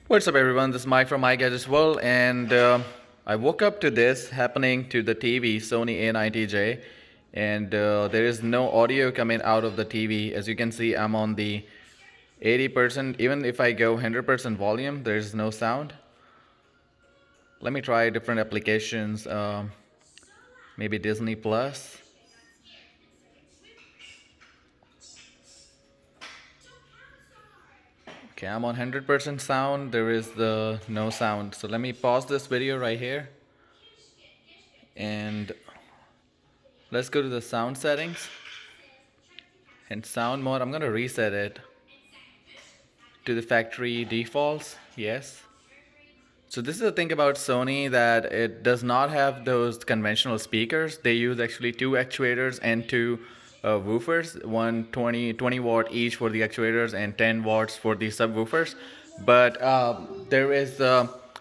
What's up everyone, this is Mike from iGadgets World, and I woke up to this happening to the TV Sony A90J, and there is no audio coming out of the TV. As you can see, I'm on the 80%. Even if I go 100% volume, there's no sound. Let me try different applications, maybe Disney Plus. Okay, I'm on 100% sound, there is no sound. So let me pause this video right here, and let's go to the sound settings. And sound mode, I'm gonna reset it to the factory defaults. Yes. So this is the thing about Sony, that it does not have those conventional speakers. They use actually two actuators and two woofers, 20 watt each for the actuators and 10 watts for the subwoofers. But there is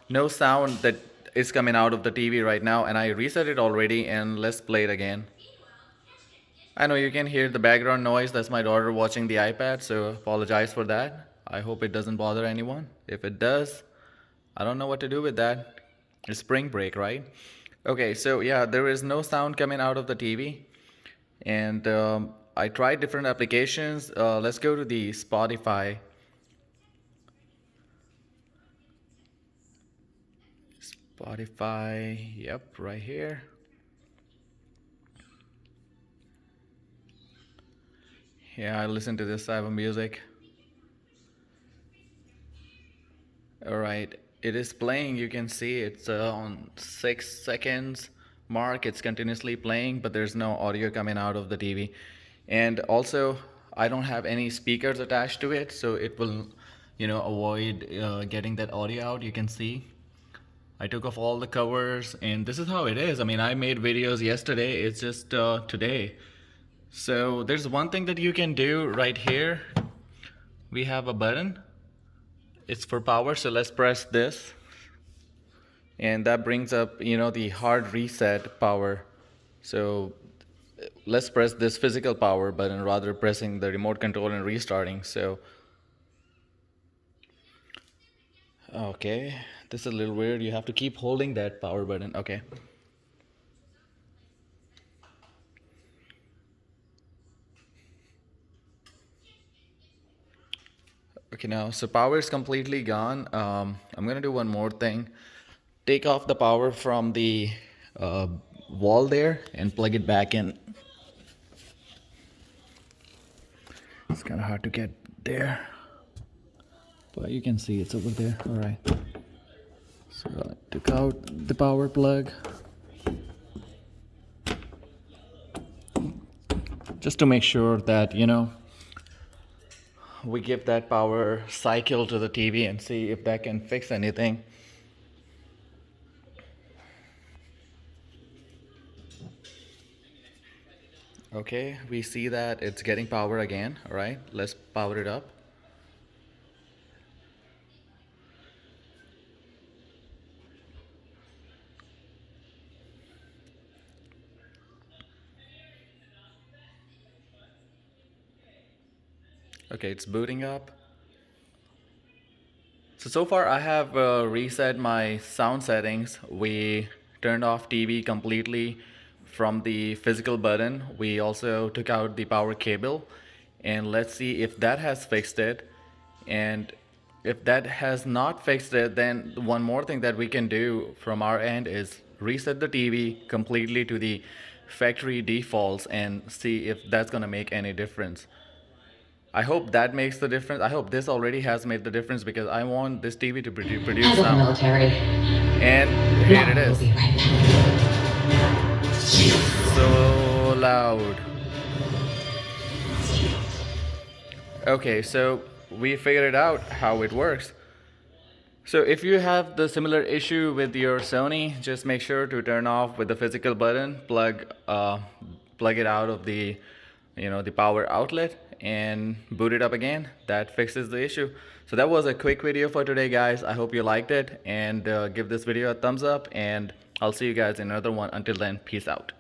no sound that is coming out of the TV right now, and I reset it already, and let's play it again. I know you can hear the background noise. That's my daughter watching the iPad, so apologize for that. I hope it doesn't bother anyone. If it does, I don't know what to do with that. It's spring break, right? Okay, so yeah, there is no sound coming out of the TV. And I tried different applications. Let's go to the Spotify. Spotify, yep, right here. Yeah, I listen to this type of music. Alright, it is playing. You can see it's on 6 seconds mark. It's continuously playing, but there's no audio coming out of the TV. And also, I don't have any speakers attached to it, so it will, avoid getting that audio out. You can see I took off all the covers, and this is how it is. I mean, I made videos yesterday. It's just today. So there's one thing that you can do right here. We have a button. It's for power, so let's press this, and that brings up the hard reset power. So let's press this physical power button rather pressing the remote control and restarting. So okay, this is a little weird. You have to keep holding that power button. Okay. Okay, now so power is completely gone. I'm gonna do one more thing. Take off the power from the wall there and plug it back in. It's kind of hard to get there, but you can see it's over there. All right. So I took out the power plug just to make sure that we give that power cycle to the TV and see if that can fix anything. Okay, we see that it's getting power again. All right, let's power it up. Okay, it's booting up. So far I have reset my sound settings. We turned off TV completely from the physical button. We also took out the power cable, and let's see if that has fixed it. And if that has not fixed it, then one more thing that we can do from our end is reset the TV completely to the factory defaults and see if that's gonna make any difference. I hope that makes the difference. I hope this already has made the difference, because I want this TV to produce sound. Military. And here it is. So loud. Okay, so we figured it out how it works. So if you have the similar issue with your Sony, just make sure to turn off with the physical button, plug it out of the the power outlet, and boot it up again. That fixes the issue. So that was a quick video for today, guys. I hope you liked it, and give this video a thumbs up, and I'll see you guys in another one. Until then, peace out.